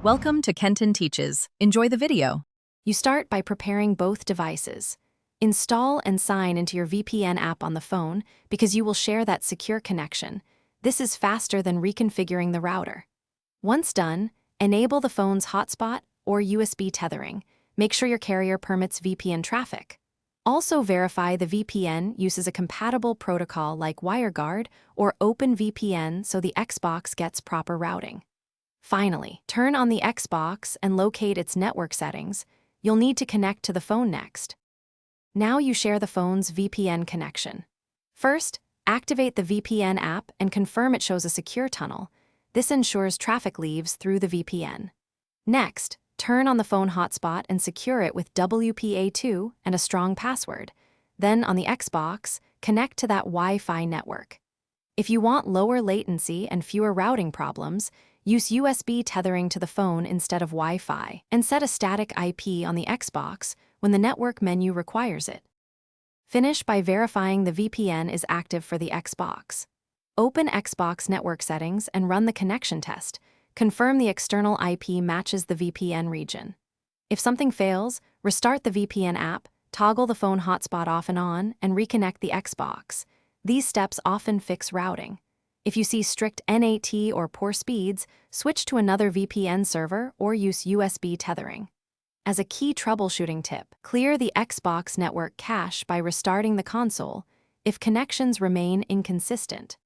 Welcome to Kenton Teaches. Enjoy the video. You start by preparing both devices. Install and sign into your VPN app on the phone because you will share that secure connection. This is faster than reconfiguring the router. Once done, enable the phone's hotspot or USB tethering. Make sure your carrier permits VPN traffic. Also verify the VPN uses a compatible protocol like WireGuard or OpenVPN so the Xbox gets proper routing. Finally, turn on the Xbox and locate its network settings. You'll need to connect to the phone next. Now you share the phone's VPN connection. First, activate the VPN app and confirm it shows a secure tunnel. This ensures traffic leaves through the VPN. Next, turn on the phone hotspot and secure it with WPA2 and a strong password. Then on the Xbox, connect to that Wi-Fi network. If you want lower latency and fewer routing problems, use USB tethering to the phone instead of Wi-Fi, and set a static IP on the Xbox when the network menu requires it. Finish by verifying the VPN is active for the Xbox. Open Xbox network settings and run the connection test. Confirm the external IP matches the VPN region. If something fails, restart the VPN app, toggle the phone hotspot off and on, and reconnect the Xbox. These steps often fix routing. If you see strict NAT or poor speeds, switch to another VPN server or use USB tethering. As a key troubleshooting tip, clear the Xbox network cache by restarting the console if connections remain inconsistent.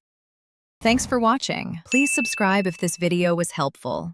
Thanks for watching. Please subscribe if this video was helpful.